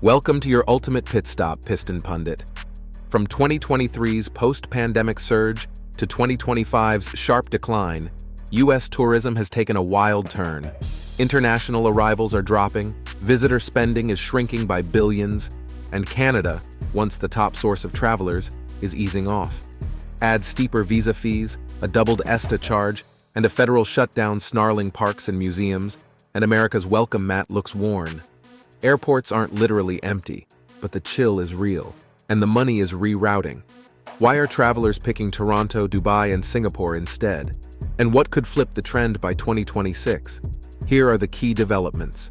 Welcome to your ultimate pit stop, Piston Pundit. From 2023's post-pandemic surge to 2025's sharp decline, U.S. tourism has taken a wild turn. International arrivals are dropping, visitor spending is shrinking by billions, and Canada, once the top source of travelers, is easing off. Add steeper visa fees, a doubled ESTA charge, and a federal shutdown snarling parks and museums, and America's welcome mat looks worn. Airports aren't literally empty, but the chill is real, and the money is rerouting. Why are travelers picking Toronto, Dubai, and Singapore instead? And what could flip the trend by 2026? Here are the key developments.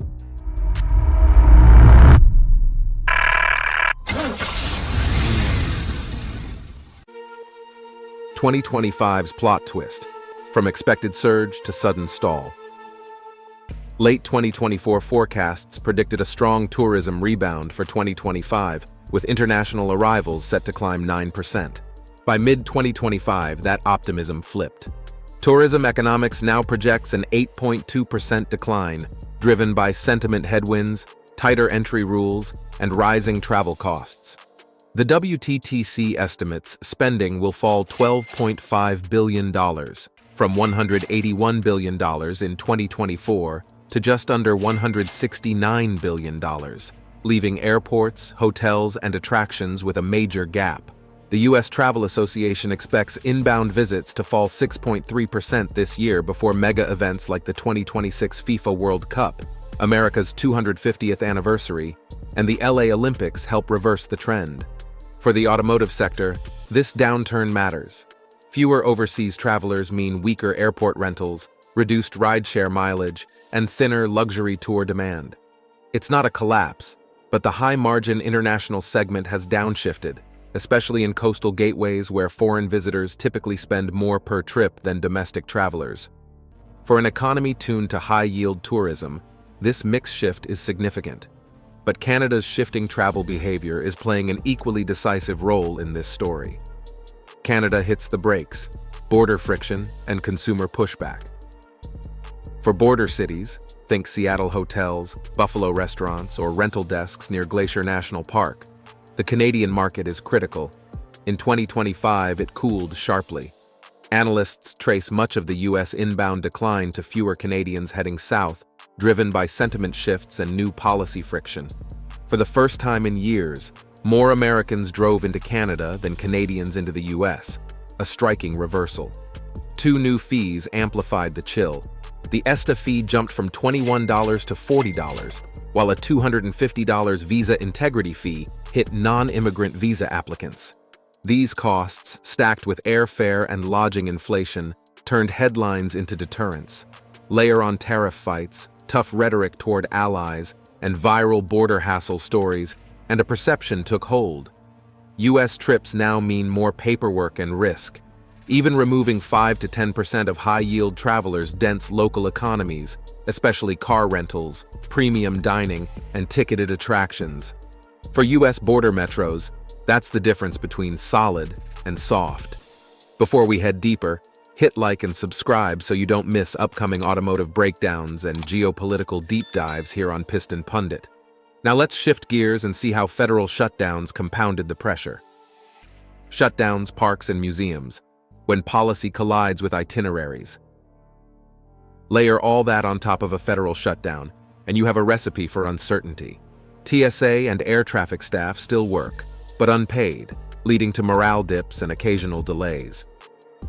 2025's plot twist, from expected surge to sudden stall. Late 2024 forecasts predicted a strong tourism rebound for 2025, with international arrivals set to climb 9%. By mid-2025, that optimism flipped. Tourism economics now projects an 8.2% decline, driven by sentiment headwinds, tighter entry rules, and rising travel costs. The WTTC estimates spending will fall $12.5 billion, from $181 billion in 2024 to just under $169 billion, leaving airports, hotels, and attractions with a major gap. The U.S. Travel Association expects inbound visits to fall 6.3% this year before mega events like the 2026 FIFA World Cup, America's 250th anniversary, and the LA Olympics help reverse the trend. For the automotive sector, this downturn matters. Fewer overseas travelers mean weaker airport rentals, reduced rideshare mileage, and thinner luxury tour demand. It's not a collapse, but the high-margin international segment has downshifted, especially in coastal gateways where foreign visitors typically spend more per trip than domestic travelers. For an economy tuned to high-yield tourism, this mix shift is significant. But Canada's shifting travel behavior is playing an equally decisive role in this story. Canada hits the brakes, border friction, and consumer pushback. For border cities, think Seattle hotels, Buffalo restaurants, or rental desks near Glacier National Park, the Canadian market is critical. In 2025, it cooled sharply. Analysts trace much of the U.S. inbound decline to fewer Canadians heading south, driven by sentiment shifts and new policy friction. For the first time in years, more Americans drove into Canada than Canadians into the U.S., a striking reversal. Two new fees amplified the chill. The ESTA fee jumped from $21 to $40, while a $250 visa integrity fee hit non-immigrant visa applicants. These costs, stacked with airfare and lodging inflation, turned headlines into deterrents. Layer on tariff fights, tough rhetoric toward allies, and viral border hassle stories, and a perception took hold. U.S. trips now mean more paperwork and risk. Even removing 5 to 10% of high-yield travelers dents local economies, especially car rentals, premium dining, and ticketed attractions. For U.S. border metros, that's the difference between solid and soft. Before we head deeper, hit like and subscribe so you don't miss upcoming automotive breakdowns and geopolitical deep dives here on Piston Pundit. Now let's shift gears and see how federal shutdowns compounded the pressure. Shutdowns, parks, and museums, when policy collides with itineraries. Layer all that on top of a federal shutdown, and you have a recipe for uncertainty. TSA and air traffic staff still work, but unpaid, leading to morale dips and occasional delays.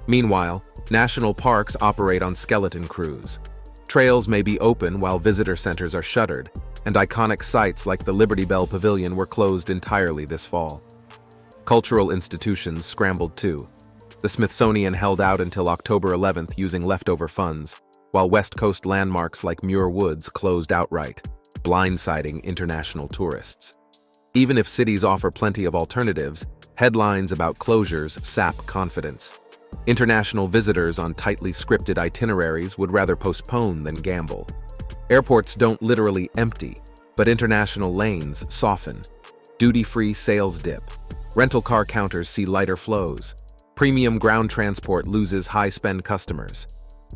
Meanwhile, national parks operate on skeleton crews. Trails may be open while visitor centers are shuttered, and iconic sites like the Liberty Bell Pavilion were closed entirely this fall. Cultural institutions scrambled too. The Smithsonian held out until October 11th using leftover funds, while West Coast landmarks like Muir Woods closed outright, blindsiding international tourists. Even if cities offer plenty of alternatives, headlines about closures sap confidence. International visitors on tightly scripted itineraries would rather postpone than gamble. Airports don't literally empty, but international lanes soften. Duty-free sales dip. Rental car counters see lighter flows. Premium ground transport loses high-spend customers.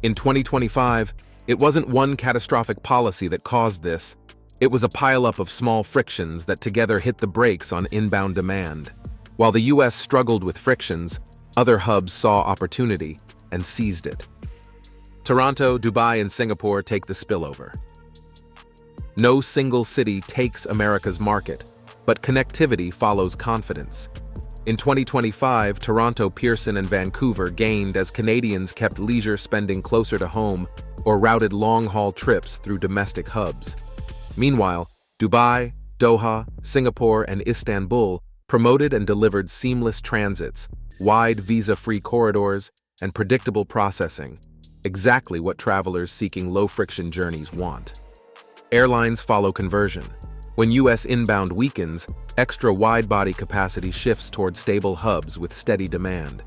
In 2025, it wasn't one catastrophic policy that caused this. It was a pileup of small frictions that together hit the brakes on inbound demand. While the US struggled with frictions, other hubs saw opportunity and seized it. Toronto, Dubai, and Singapore take the spillover. No single city takes America's market, but connectivity follows confidence. In 2025, Toronto, Pearson, and Vancouver gained as Canadians kept leisure spending closer to home or routed long-haul trips through domestic hubs. Meanwhile, Dubai, Doha, Singapore, and Istanbul promoted and delivered seamless transits, wide visa-free corridors, and predictable processing, exactly what travelers seeking low-friction journeys want. Airlines follow conversion. When U.S. inbound weakens, extra wide-body capacity shifts toward stable hubs with steady demand.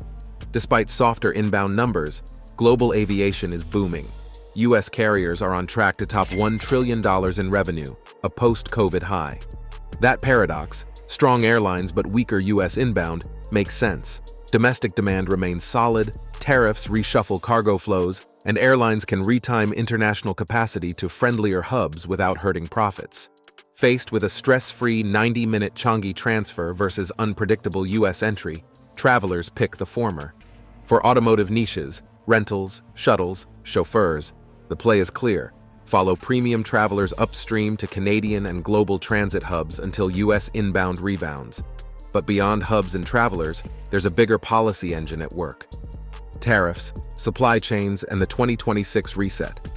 Despite softer inbound numbers, global aviation is booming. U.S. carriers are on track to top $1 trillion in revenue, a post-COVID high. That paradox, strong airlines but weaker U.S. inbound, makes sense. Domestic demand remains solid, tariffs reshuffle cargo flows, and airlines can retime international capacity to friendlier hubs without hurting profits. Faced with a stress-free 90-minute Changi transfer versus unpredictable U.S. entry, travelers pick the former. For automotive niches, rentals, shuttles, chauffeurs, the play is clear. Follow premium travelers upstream to Canadian and global transit hubs until U.S. inbound rebounds. But beyond hubs and travelers, there's a bigger policy engine at work. Tariffs, supply chains, and the 2026 reset.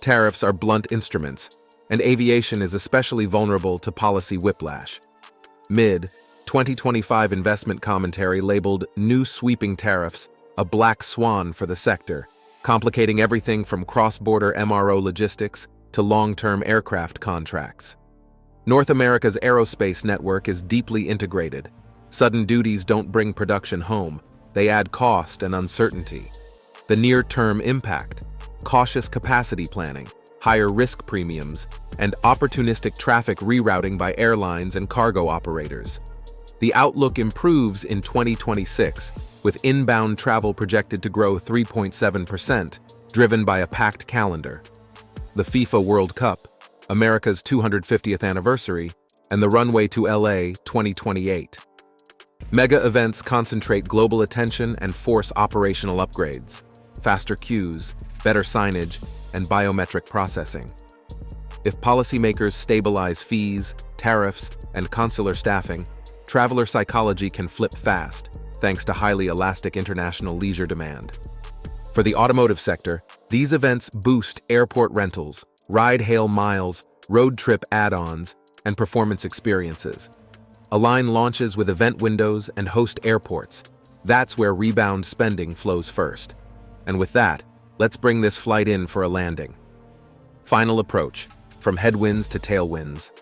Tariffs are blunt instruments, and aviation is especially vulnerable to policy whiplash. Mid-2025 investment commentary labeled new sweeping tariffs a black swan for the sector, complicating everything from cross-border MRO logistics to long-term aircraft contracts. North America's aerospace network is deeply integrated. Sudden duties don't bring production home, they add cost and uncertainty. The near-term impact: cautious capacity planning, higher risk premiums, and opportunistic traffic rerouting by airlines and cargo operators. The outlook improves in 2026, with inbound travel projected to grow 3.7%, driven by a packed calendar. The FIFA World Cup, America's 250th anniversary, and the runway to LA 2028. Mega events concentrate global attention and force operational upgrades, faster queues, better signage, and biometric processing. If policymakers stabilize fees, tariffs, and consular staffing, traveler psychology can flip fast, thanks to highly elastic international leisure demand. For the automotive sector, these events boost airport rentals, ride-hail miles, road trip add-ons, and performance experiences. Align launches with event windows and host airports. That's where rebound spending flows first. And with that, let's bring this flight in for a landing. Final approach, from headwinds to tailwinds.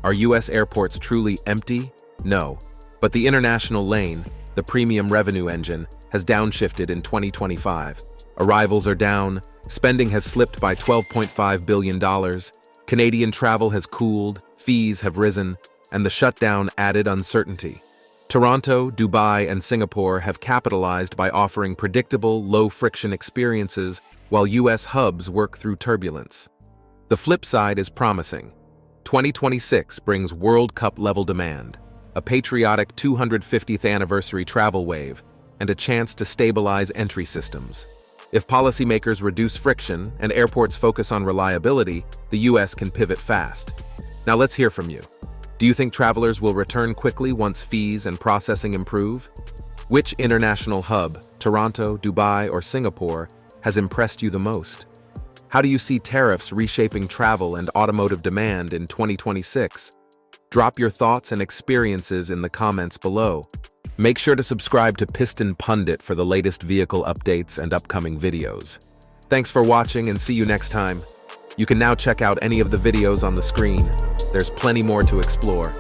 Are U.S. airports truly empty? No. But the international lane, the premium revenue engine, has downshifted in 2025. Arrivals are down, spending has slipped by $12.5 billion, Canadian travel has cooled, fees have risen, and the shutdown added uncertainty. Toronto, Dubai, and Singapore have capitalized by offering predictable, low-friction experiences while U.S. hubs work through turbulence. The flip side is promising. 2026 brings World Cup-level demand, a patriotic 250th anniversary travel wave, and a chance to stabilize entry systems. If policymakers reduce friction and airports focus on reliability, the U.S. can pivot fast. Now let's hear from you. Do you think travelers will return quickly once fees and processing improve? Which international hub, Toronto, Dubai, or Singapore, has impressed you the most? How do you see tariffs reshaping travel and automotive demand in 2026? Drop your thoughts and experiences in the comments below. Make sure to subscribe to Piston Pundit for the latest vehicle updates and upcoming videos. Thanks for watching and see you next time. You can now check out any of the videos on the screen. There's plenty more to explore.